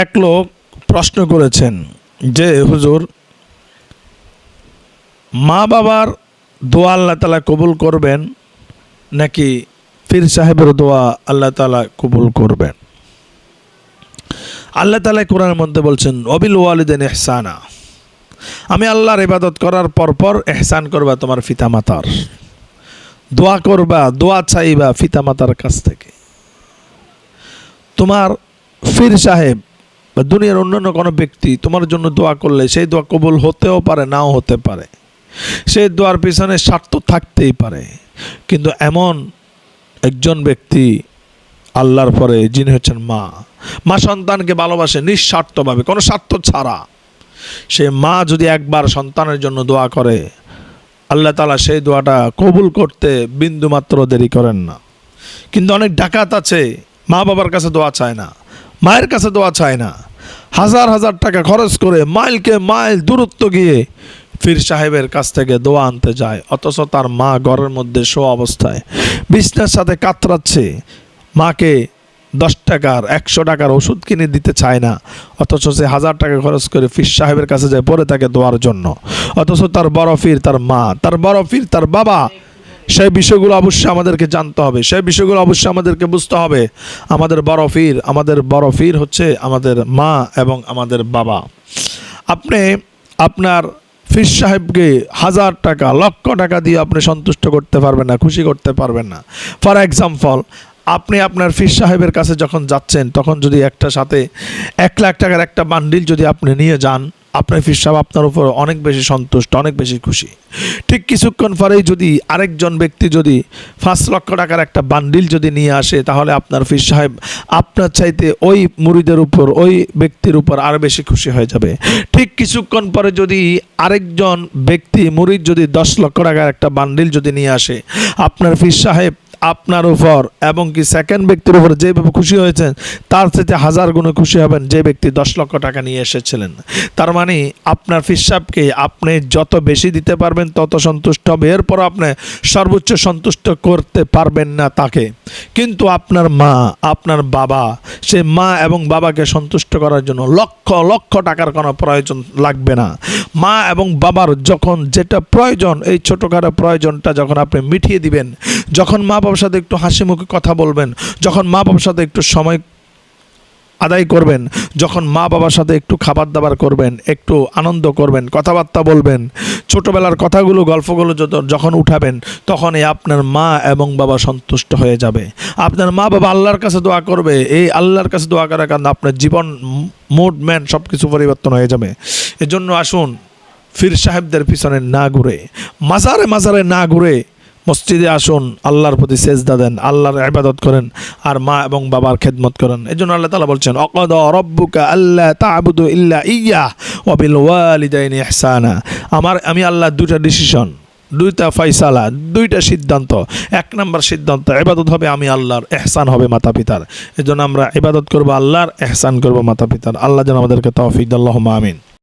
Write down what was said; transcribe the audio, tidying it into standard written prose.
এক লোক প্রশ্ন করেছেন যে হুজুর, মা বাবার দোয়া আল্লাহ তাআলা কবুল করবেন নাকি পীর সাহেবের দোয়া আল্লাহ তাআলা কবুল করবেন? আল্লাহ তাআলা কোরআনের মধ্যে বলছেন, ওয়াবিল ওয়ালিদাইনি ইহসানা, আমি আল্লাহর ইবাদত করার পর ইহসান করবা তোমার পিতামাতার, দোয়া করবা, দোয়া চাইবা পিতামাতার কাছ থেকে। তোমার পীর সাহেব বা দুনিয়ার অন্যান্য কোনো ব্যক্তি তোমার জন্য দোয়া করলে সেই দোয়া কবুল হতেও পারে, নাও হতে পারে, সেই দোয়ার পিছনে স্বার্থ থাকতেই পারে। কিন্তু এমন একজন ব্যক্তি আল্লাহর পরে যিনি হচ্ছেন মা, মা সন্তানকে ভালোবাসে নিঃস্বার্থভাবে, কোনো স্বার্থ ছাড়া। সে মা যদি একবার সন্তানের জন্য দোয়া করে, আল্লাহ তাআলা সেই দোয়াটা কবুল করতে বিন্দুমাত্র দেরি করেন না। কিন্তু অনেক ডাকাত আছে, মা বাবার কাছে দোয়া চায় না, মায়ের কাছে দোয়া চায় না, হাজার হাজার টাকা খরচ করে মাইলকে মাইল দূরত্ব গিয়ে পীর সাহেবের কাছ থেকে দোয়া আনতে যায়, অথচ তার মা ঘরের মধ্যে শোয়া অবস্থায় বিছনার সাথে কাতরাচ্ছে। মাকে 10 টাকার 100 টাকার ওষুধ কিনে দিতে চায় না, অথচ সে 1000 টাকা খরচ করে পীর সাহেবের কাছে যায় পড়ে থাকে দোয়ার জন্য। অথচ তার বড় পীর তার মা, তার বড় পীর তার বাবা। সেই বিষয়গুলো অবশ্যই আমাদেরকে জানতে হবে, সেই বিষয়গুলো অবশ্যই আমাদেরকে বুঝতে হবে। আমাদের বড় পীর হচ্ছে আমাদের মা এবং আমাদের বাবা। আপনি আপনার পীর সাহেবকে 1000 টাকা, লক্ষ টাকা দিয়ে আপনি সন্তুষ্ট করতে পারবেন না, খুশি করতে পারবেন না। ফর এক্সাম্পল, আপনি আপনার পীর সাহেবের কাছে যখন যাচ্ছেন, তখন যদি একটা সাথে 1 লাখ টাকার একটা বান্ডিল যদি আপনি নিয়ে যান, আপনার পীর সাহেব আপনার উপর অনেক বেশি সন্তুষ্ট, অনেক বেশি খুশি। ঠিক কিছুক্ষণ পরেই যদি আরেকজন ব্যক্তি যদি 5 লক্ষ টাকার একটা বান্ডিল যদি নিয়ে আসে, তাহলে আপনার পীর সাহেব আপনার চাইতে ওই মুরিদের উপর, ওই ব্যক্তির উপর আরও বেশি খুশি হয়ে যাবে। ঠিক কিছুক্ষণ পরে যদি আরেকজন ব্যক্তি মুরিদ যদি 10 লক্ষ টাকার একটা বান্ডিল যদি নিয়ে আসে, আপনার পীর সাহেব আপনার উপর এবং কি সেকেন্ড ব্যক্তির উপর যেভাবে খুশি হয়েছেন, তার সাথে 1000 গুণে খুশি হবেন যে ব্যক্তি 10 লক্ষ টাকা নিয়ে এসেছিলেন। তার মানে আপনার পীর সাহেবকে আপনি যত বেশি দিতে পারবেন তত সন্তুষ্ট হবে, এরপর আপনি সর্বোচ্চ সন্তুষ্ট করতে পারবেন না তাকে। কিন্তু আপনার মা, আপনার বাবা, সে মা এবং বাবাকে সন্তুষ্ট করার জন্য লক্ষ লক্ষ টাকার কোনো প্রয়োজন লাগবে না। মা এবং বাবার যখন যেটা প্রয়োজন, এই ছোটোখাটো প্রয়োজনটা যখন আপনি মিটিয়ে দিবেন, যখন মা বাবার সাথে একটু হাসি মুখে কথা বলবেন, যখন মা বাবার সাথে একটু সময় আদায় করবেন, যখন মা বাবার সাথে একটু খাবার দাবার করবেন, একটু আনন্দ করবেন, কথাবার্তা বলবেন, ছোটোবেলার কথাগুলো, গল্পগুলো যখন উঠাবেন, তখনই আপনার মা এবং বাবা সন্তুষ্ট হয়ে যাবে। আপনার মা বাবা আল্লাহর কাছে দোয়া করবে, এই আল্লাহর কাছে দোয়া করার কারণে আপনার জীবন মুভমেন্ট সব কিছু পরিবর্তন হয়ে যাবে। এজন্য আসুন, পীর সাহেবদের পিছনে না ঘুরে, মাজারে মাজারে না ঘুরে মসজিদে আসুন, আল্লাহর প্রতি সেজদা দেন, আল্লাহর ইবাদত করেন, আর মা এবং বাবার খেদমত করেন। এজন্য আল্লাহ তাআলা বলছেন, ওয়াকাদা রাব্বুকা আল্লা তা'বুদু ইল্লা ইয়্যাহ ওয়া বিল ওয়ালিদাইনি ইহসানা। আমি আল্লাহ দুইটা ডিসিশন, দুইটা ফয়সালা, দুইটা সিদ্ধান্ত। 1 নম্বর সিদ্ধান্ত, ইবাদত হবে আমি আল্লাহর, ইহসান হবে মাতা পিতার। এজন্য আমরা ইবাদত করব আল্লাহর, ইহসান করব মাতা পিতার। আল্লাহ যেন আমাদেরকে তৌফিক দেন, আল্লাহুম্মা আমিন।